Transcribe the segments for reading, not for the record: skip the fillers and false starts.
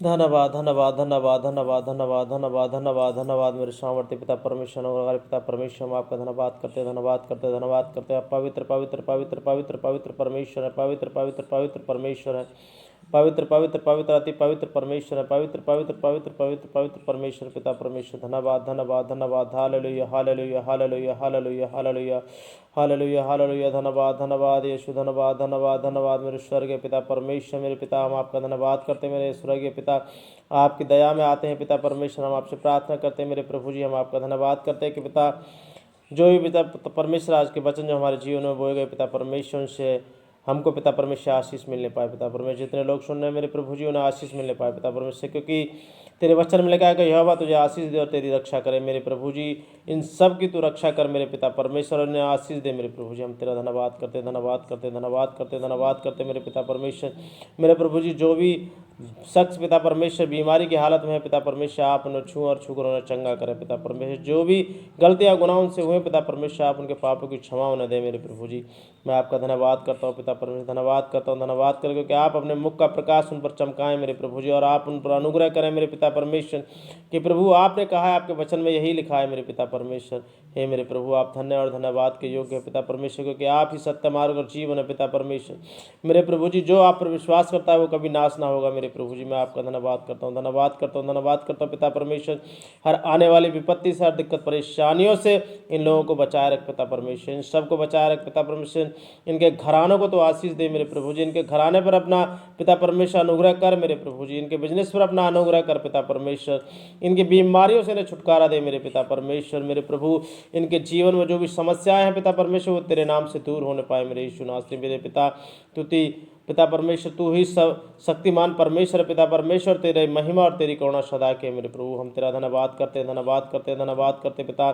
धन्यवाद धन्यवाद धन्यवाद धन्यवाद धन्यवाद धन्यवाद धन्यवाद धन्यवाद मेरे सामर्थ्य पिता परमेश्वर और पिता परमेश्वर, हम आपका धन्यवाद करते धन्यवाद करते धन्यवाद करते। आप पवित्र पवित्र पवित्र पवित्र पवित्र परमेश्वर है, पवित्र पवित्र पवित्र परमेश्वर है, पवित्र पवित्र पवित्र अति पवित्र परमेश्वर है, पवित्र पवित्र पवित्र पवित्र पवित्र परमेश्वर पिता परमेश्वर। धन्यवाद धन्यवाद धन्यवाद। Hallelujah hallelujah hallelujah hallelujah hallelujah hallelujah hallelujah. धन्यवाद धन्यवाद यीशु, धन्यवाद धन्यवाद धन्यवाद मेरे स्वर्गीय पिता परमेश्वर। मेरे पिता, हम आपका धन्यवाद करते हैं मेरे स्वर्गीय पिता। आपकी दया में आते हैं पिता परमेश्वर, हम आपसे प्रार्थना करते हैं मेरे प्रभु जी। हम आपका धन्यवाद करते हैं कि पिता, जो भी पिता परमेश्वर आज के वचन जो हमारे जीवन में बोए गए पिता परमेश्वर, से हमको पिता परमेश्वर आशीष मिलने पाए पिता परमेश्वर। जितने लोग सुन रहे हैं मेरे प्रभु जी, उन्हें आशीष मिलने पाए पिता परमेश्वर, क्योंकि तेरे वचन में लिखा है कि यहोवा तुझे आशीष दे और तेरी रक्षा करे मेरे प्रभु जी। इन सब की तू रक्षा कर मेरे पिता परमेश्वर, और इन्हें आशीष दे मेरे प्रभु जी। हम तेरा धन्यवाद करते धन्यवाद करते धन्यवाद करते धन्यवाद करते मेरे पिता परमेश्वर। मेरे प्रभु जी, जो भी शख्स पिता परमेश्वर बीमारी की हालत में है पिता परमेश्वर, आप उन्हें छू और छू कर उन्हें चंगा करें पिता परमेश्वर। जो भी गलतियाँ गुनाह उनसे हुए पिता परमेश्वर, आप उनके पापों की क्षमा उन्हें दे मेरे प्रभु जी। मैं आपका धन्यवाद करता हूँ पिता परमेश्वर, धन्यवाद करता हूँ, धन्यवाद करके कि आप अपने मुख का प्रकाश उन पर चमकाएं मेरे प्रभु जी, और आप उन पर अनुग्रह करें मेरे पिता परमेश्वर। कि प्रभु, आपने कहा है, आपके वचन में यही लिखा है मेरे पिता परमेश्वर। हे मेरे प्रभु, आप धन्य और धन्यवाद के योग्य है पिता परमेश्वर, क्योंकि आप ही सत्य मार्ग और जीवन है पिता परमेश्वर। मेरे प्रभु जी, जो आप पर विश्वास करता है वो कभी नाश ना होगा मेरे प्रभु जी। मैं आपका धन्यवाद करता हूँ, धन्यवाद करता हूँ, धन्यवाद करता हूँ पिता परमेश्वर। हर आने वाली विपत्ति से, हर दिक्कत परेशानियों से इन लोगों को बचाए रख पिता परमेश्वर, इन सबको बचाए रख पिता परमेश्वर। इनके घरानों को तो आशीष दे मेरे प्रभु जी, इनके घराने पर अपना पिता परमेश्वर अनुग्रह कर मेरे प्रभु जी, इनके बिजनेस पर अपना अनुग्रह कर पिता परमेश्वर। इनकी बीमारियों से इन्हें छुटकारा दे मेरे पिता परमेश्वर। मेरे प्रभु, इनके जीवन में जो भी समस्याएं हैं पिता परमेश्वर, वो तेरे नाम से दूर होने पाए मेरे यीशु नासरी। मेरे पिता, तुति पिता परमेश्वर, तू ही सब शक्तिमान परमेश्वर पिता परमेश्वर। तेरे महिमा और तेरी करुणा सदा के मेरे प्रभु। हम तेरा धन्यवाद करते धन्यवाद करते धन्यवाद करते पिता,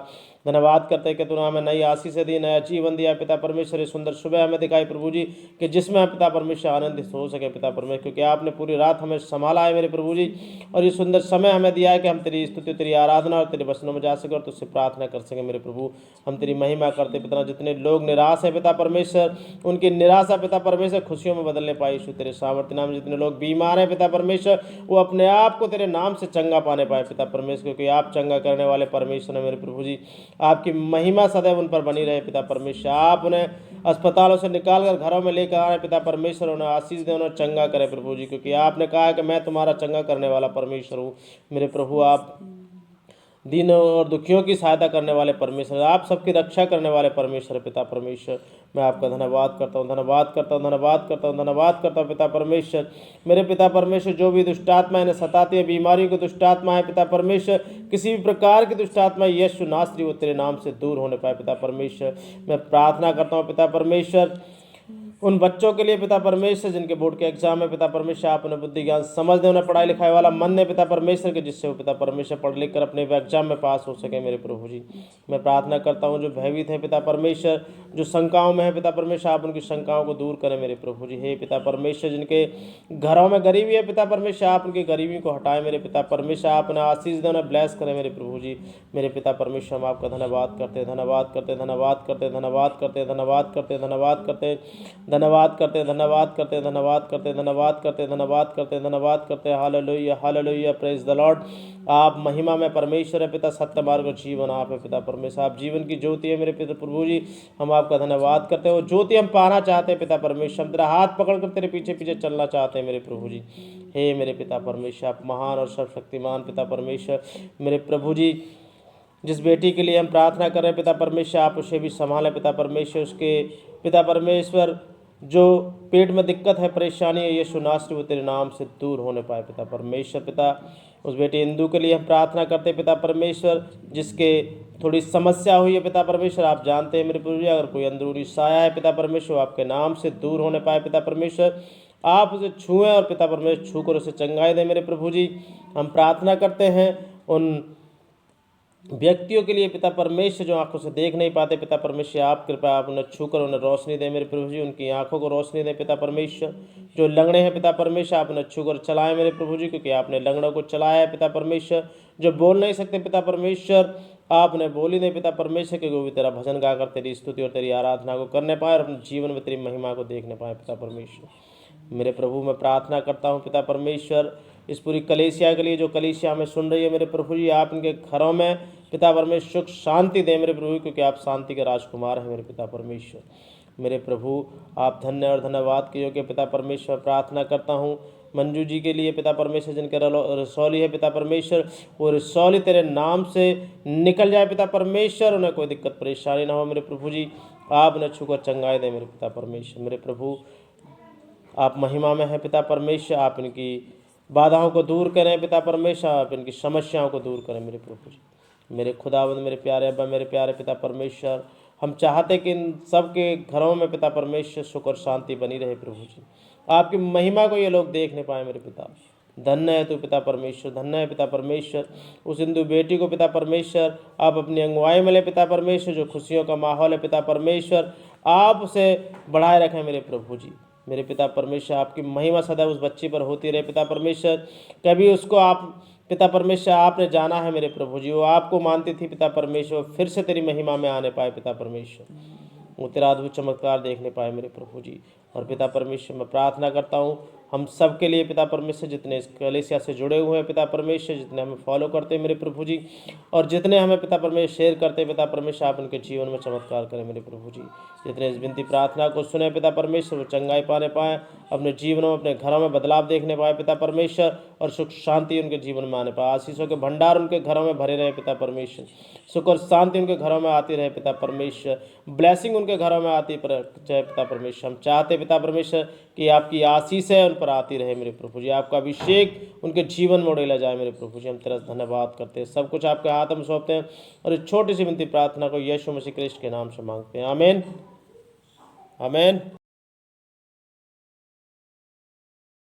धन्यवाद करते कि तूने हमें नई आशीष दी, नया जीवन दिया पिता परमेश्वर। ये सुंदर सुबह हमें दिखाई प्रभु जी, कि जिसमें हम पिता परमेश्वर आनंदित हो सके पिता परमेश्वर, क्योंकि आपने पूरी रात हमें संभाला है मेरे प्रभु जी, और ये सुंदर समय हमें दिया है कि हम तेरी स्तुति, तेरी आराधना और तेरे वचनों में जा सके और तुझसे प्रार्थना कर सके मेरे प्रभु। हम तेरी महिमा करते पिता। जितने लोग निराश हैं पिता परमेश्वर, उनकी निराशा पिता परमेश्वर खुशियों में बदलने पाए यीशु तेरे सामर्थ्य नाम। जितने लोग बीमार हैं पिता परमेश्वर, वो अपने आप को तेरे नाम से चंगा पाने पाए पिता परमेश्वर, क्योंकि आप चंगा करने वाले परमेश्वर हैं मेरे प्रभु जी। आपकी महिमा सदैव उन पर बनी रहे पिता परमेश्वर। आप उन्हें अस्पतालों से निकाल कर घरों में लेकर आ रहे पिता परमेश्वर, उन्हें आशीष दे, उन्हें चंगा करे प्रभु जी, क्योंकि आपने कहा है कि मैं तुम्हारा चंगा करने वाला परमेश्वर हूँ मेरे प्रभु। आप दीनों और दुखियों की सहायता करने वाले परमेश्वर, आप सबकी रक्षा करने वाले परमेश्वर पिता परमेश्वर। मैं आपका धन्यवाद करता हूँ, धन्यवाद करता हूँ, धन्यवाद करता हूँ, धन्यवाद करता हूँ पिता परमेश्वर। मेरे पिता परमेश्वर, जो भी दुष्टात्मा इन्हें सताती है, बीमारियों की दुष्टात्मा है पिता परमेश्वर, किसी भी प्रकार की दुष्टात्मा यीशु नासरी, वो तेरे नाम से दूर होने पाए पिता परमेश्वर। मैं प्रार्थना करता हूँ पिता परमेश्वर उन बच्चों के लिए पिता परमेश्वर, जिनके बोर्ड के एग्जाम है पिता परमेश्वर, आप उन्हें बुद्धि ज्ञान समझ दे, उन्हें पढ़ाई लिखाई वाला मन दे पिता परमेश्वर के, जिससे वो पिता परमेश्वर पढ़ लिख कर अपने एग्जाम में पास हो सके मेरे प्रभु जी। मैं प्रार्थना करता हूँ जो भयभीत है पिता परमेश्वर, जो शंकाओं में है पिता परमेश्वर, आप उनकी शंकाओं को दूर करें मेरे प्रभु जी। हे पिता परमेश्वर, जिनके घरों में गरीबी है पिता परमेश्वर, आप उनकी गरीबी को हटाए मेरे पिता परमेश्वर, आप उन्हें आशीष दें, उन्हें ब्लेस करें मेरे प्रभु जी। मेरे पिता परमेश्वर, हम आपका धन्यवाद करते धन्यवाद करते धन्यवाद करते धन्यवाद करते धन्यवाद करते धन्यवाद करते धन्यवाद करते धन्यवाद करते धन्यवाद करते धन्यवाद करते धन्यवाद करते धन्यवाद करते। Hallelujah hallelujah, praise the Lord. आप महिमा में परमेश्वर है पिता, सत्य मार्ग और जीवन आप है पिता परमेश्वर। आप जीवन की ज्योति है मेरे पिता प्रभु जी। हम आपका धन्यवाद करते हैं, वो ज्योति हम पाना चाहते हैं पिता परमेश्वर। हम तेरा हाथ पकड़कर तेरे पीछे पीछे चलना चाहते हैं मेरे प्रभु जी। हे मेरे पिता परमेश्वर, आप महान और सर्वशक्तिमान पिता परमेश्वर। मेरे प्रभु जी, जिस बेटी के लिए हम प्रार्थना कर रहे हैं पिता परमेश्वर, आप उसे भी संभालें पिता परमेश्वर। उसके पिता परमेश्वर जो पेट में दिक्कत है, परेशानी है, यीशु नासरी, वो तेरे नाम से दूर होने पाए पिता परमेश्वर। पिता, उस बेटे इंदू के लिए हम प्रार्थना करते हैं पिता परमेश्वर, जिसके थोड़ी समस्या हुई है पिता परमेश्वर, आप जानते हैं मेरे प्रभु जी। अगर कोई अंदरूनी साया है पिता परमेश्वर, आपके नाम से दूर होने पाए पिता परमेश्वर। आप उसे छुएं और पिता परमेश्वर छू कर उसे चंगाई दें मेरे प्रभु जी। हम प्रार्थना करते हैं उन व्यक्तियों के लिए पिता परमेश्वर, जो आंखों से देख नहीं पाते पिता परमेश्वर, आप कृपया आप उन्हें छूकर उन्हें रोशनी दें मेरे प्रभु जी, उनकी आंखों को रोशनी दें पिता परमेश्वर। जो लंगड़े हैं पिता परमेश्वर, आप उन्हें छूकर चलाएं मेरे प्रभु जी, क्योंकि आपने लंगड़ों को चलाया है पिता परमेश्वर। जो बोल नहीं सकते पिता परमेश्वर, आप उन्हें बोल ही दें पिता परमेश्वर, क्योंकि वो भी तेरा भजन गाकर तेरी स्तुति और तेरी आराधना को करने पाए और अपने जीवन में तेरी महिमा को देखने पाए पिता परमेश्वर। मेरे प्रभु, मैं प्रार्थना करता हूँ पिता परमेश्वर, इस पूरी कलीसिया के लिए, जो कलीसिया हमें सुन रही है मेरे प्रभु जी, आप इनके घरों में पिता परमेश्वर सुख शांति दें मेरे प्रभु, क्योंकि आप शांति के राजकुमार हैं मेरे पिता परमेश्वर। मेरे प्रभु आप धन्य और धन्यवाद के योग्य पिता परमेश्वर। प्रार्थना करता हूँ मंजू जी के लिए पिता परमेश्वर, जिनके रसौली है पिता परमेश्वर, वो रसौली तेरे नाम से निकल जाए पिता परमेश्वर, उन्हें कोई दिक्कत परेशानी ना हो मेरे प्रभु जी। आप उन्हें छूकर चंगाई दें मेरे पिता परमेश्वर। मेरे प्रभु आप महिमा में हैं पिता परमेश्वर, आप इनकी बाधाओं को दूर करें पिता परमेश्वर, आप इनकी समस्याओं को दूर करें मेरे प्रभु जी। मेरे खुदावंद, मेरे प्यारे अब्बा, मेरे प्यारे पिता परमेश्वर, हम चाहते कि इन सब के घरों में पिता परमेश्वर सुख और शांति बनी रहे प्रभु जी। आपकी महिमा को ये लोग देख नहीं पाए मेरे पिता। धन्य है तू पिता परमेश्वर, धन्य है पिता परमेश्वर। उस हिंदू बेटी को पिता परमेश्वर आप अपनी अगुवाई में ले पिता परमेश्वर, जो खुशियों का माहौल है पिता परमेश्वर, आप उसे बढ़ाए रखें मेरे प्रभु जी। मेरे पिता परमेश्वर आपकी महिमा सदा उस बच्ची पर होती रहे पिता परमेश्वर। कभी उसको आप पिता परमेश्वर आपने जाना है मेरे प्रभु जी, वो आपको मानती थी पिता परमेश्वर, फिर से तेरी महिमा में आने पाए पिता परमेश्वर, वो तेरा अद्भुत चमत्कार देखने पाए मेरे प्रभु जी। और पिता परमेश्वर मैं प्रार्थना करता हूँ हम सब के लिए पिता परमेश्वर, जितने इस कलीसिया से जुड़े हुए हैं पिता परमेश्वर, जितने हमें फॉलो करते हैं मेरे प्रभु जी, और जितने हमें पिता परमेश्वर शेयर करते हैं पिता परमेश्वर, आप उनके जीवन में चमत्कार करें मेरे प्रभु जी। जितने इस विनती प्रार्थना को सुने पिता परमेश्वर, वो चंगाई पाने पाएँ, अपने जीवनों में अपने घरों में बदलाव देखने पाए पिता परमेश्वर, और सुख शांति उनके जीवन में आने पाए। आशीषों के भंडार उनके घरों में भरे रहे पिता परमेश्वर, सुख और शांति उनके घरों में आती रहे पिता परमेश्वर, ब्लेसिंग उनके घरों में आती चाहे पिता परमेश्वर। हम चाहते पिता परमेश्वर कि आपकी आशीष है उन पर आती रहे मेरे प्रभु जी, आपका अभिषेक उनके जीवन में उड़ेला जाए मेरे प्रभु जी। हम तेरा धन्यवाद करते हैं, सब कुछ आपके हाथ में सौंपते हैं, और इस छोटी सी विनती प्रार्थना को यीशु मसीह क्रिस्ट के नाम से मांगते हैं, आमीन आमीन।